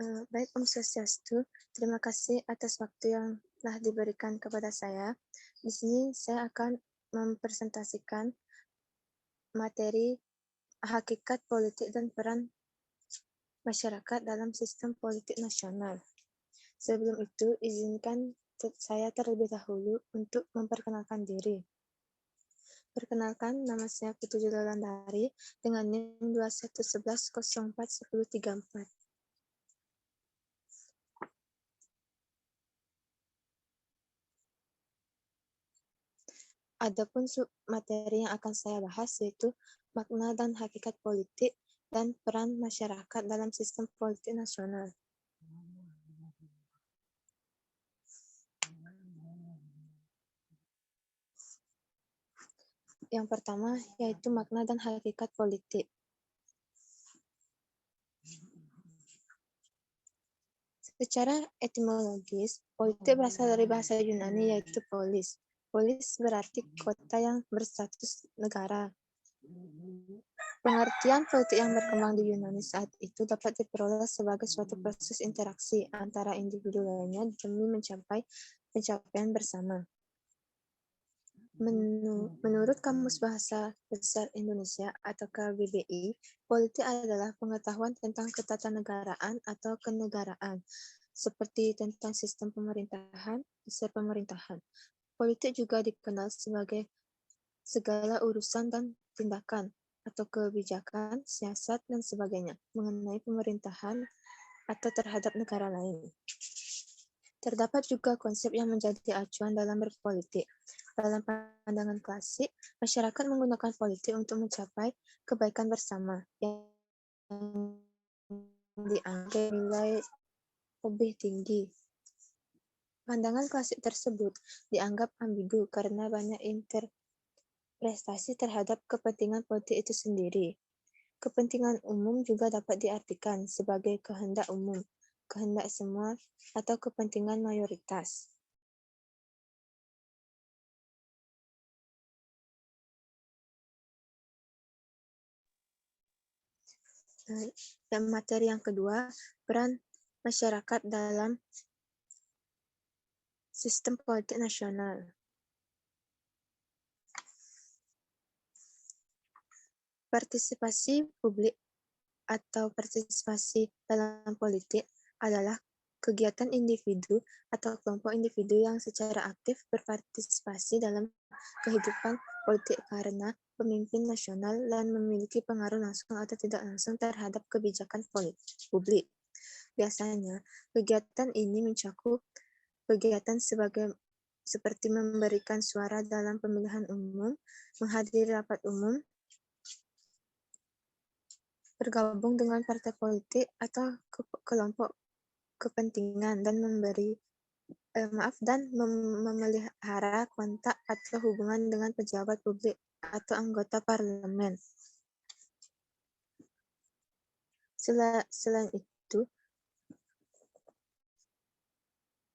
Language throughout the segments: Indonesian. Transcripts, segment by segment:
Baik Om Swastiastu, terima kasih atas waktu yang telah diberikan kepada saya. Di sini saya akan mempresentasikan materi hakikat politik dan peran masyarakat dalam sistem politik nasional. Sebelum itu, izinkan saya terlebih dahulu untuk memperkenalkan diri. Perkenalkan, nama saya Putu Julandari dengan NIM 2111041034. Adapun materi yang akan saya bahas yaitu makna dan hakikat politik dan peran masyarakat dalam sistem politik nasional. Yang pertama yaitu makna dan hakikat politik. Secara etimologis, politik berasal dari bahasa Yunani yaitu polis. Polis berarti kota yang berstatus negara. Pengertian politik yang berkembang di Yunani saat itu dapat diperoleh sebagai suatu proses interaksi antara individu lainnya demi mencapai pencapaian bersama. Menurut Kamus Bahasa Besar Indonesia atau KBBI, politik adalah pengetahuan tentang ketatanegaraan atau kenegaraan, seperti tentang sistem pemerintahan, dasar pemerintahan. Politik juga dikenal sebagai segala urusan dan tindakan atau kebijakan, siasat, dan sebagainya mengenai pemerintahan atau terhadap negara lain. Terdapat juga konsep yang menjadi acuan dalam berpolitik. Dalam pandangan klasik, masyarakat menggunakan politik untuk mencapai kebaikan bersama yang dianggap nilai lebih tinggi. Pandangan klasik tersebut dianggap ambigu karena banyak interpretasi terhadap kepentingan politik itu sendiri. Kepentingan umum juga dapat diartikan sebagai kehendak umum, kehendak semua, atau kepentingan mayoritas. Dan materi yang kedua, peran masyarakat dalam sistem politik nasional. Partisipasi publik atau partisipasi dalam politik adalah kegiatan individu atau kelompok individu yang secara aktif berpartisipasi dalam kehidupan politik karena pemimpin nasional dan memiliki pengaruh langsung atau tidak langsung terhadap kebijakan publik. Biasanya, kegiatan ini mencakup kegiatan seperti memberikan suara dalam pemilihan umum, menghadiri rapat umum, bergabung dengan partai politik atau kelompok kepentingan dan memelihara kontak atau hubungan dengan pejabat publik atau anggota parlemen. Selain itu,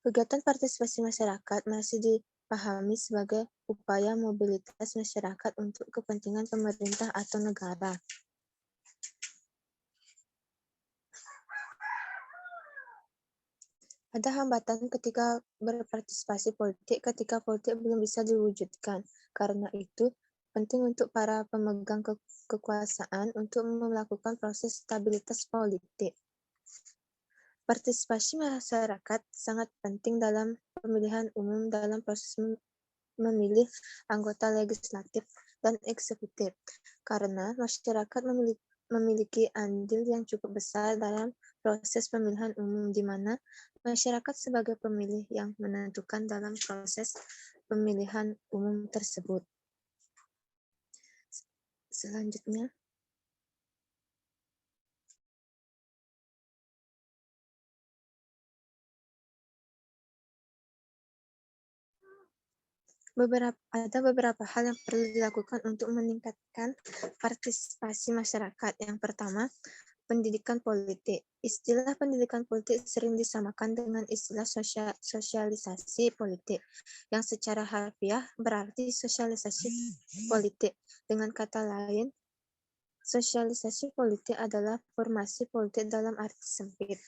kegiatan partisipasi masyarakat masih dipahami sebagai upaya mobilitas masyarakat untuk kepentingan pemerintah atau negara. Ada hambatan ketika berpartisipasi politik ketika politik belum bisa diwujudkan. Karena itu, penting untuk para pemegang kekuasaan untuk melakukan proses stabilitas politik. Partisipasi masyarakat sangat penting dalam pemilihan umum dalam proses memilih anggota legislatif dan eksekutif, karena masyarakat memiliki andil yang cukup besar dalam proses pemilihan umum, di mana masyarakat sebagai pemilih yang menentukan dalam proses pemilihan umum tersebut. Selanjutnya, ada beberapa hal yang perlu dilakukan untuk meningkatkan partisipasi masyarakat. Yang pertama, pendidikan politik. Istilah pendidikan politik sering disamakan dengan istilah sosialisasi politik, yang secara harfiah berarti sosialisasi politik. Dengan kata lain, sosialisasi politik adalah formasi politik dalam arti sempit.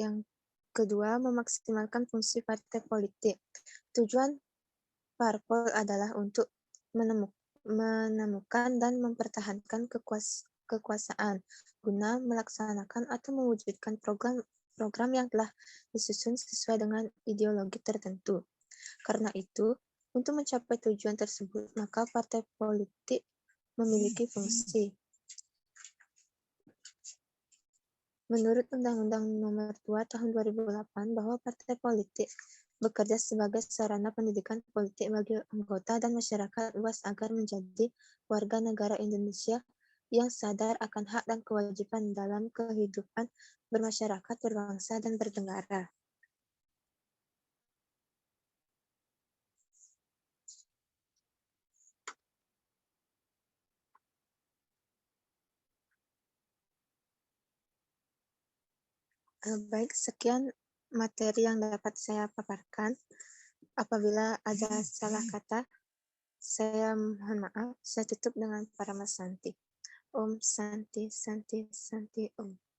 yang kedua, memaksimalkan fungsi partai politik. Tujuan parpol adalah untuk menemukan dan mempertahankan kekuasaan guna melaksanakan atau mewujudkan program yang telah disusun sesuai dengan ideologi tertentu. Karena itu, untuk mencapai tujuan tersebut, maka partai politik memiliki fungsi. Menurut Undang-Undang Nomor 2 Tahun 2008 bahwa partai politik bekerja sebagai sarana pendidikan politik bagi anggota dan masyarakat luas agar menjadi warga negara Indonesia yang sadar akan hak dan kewajiban dalam kehidupan bermasyarakat, berbangsa, dan bernegara. Baik, sekian materi yang dapat saya paparkan. Apabila ada salah kata, saya mohon maaf. Saya tutup dengan Parama Santi. Om Santi, Santi, Santi, Om.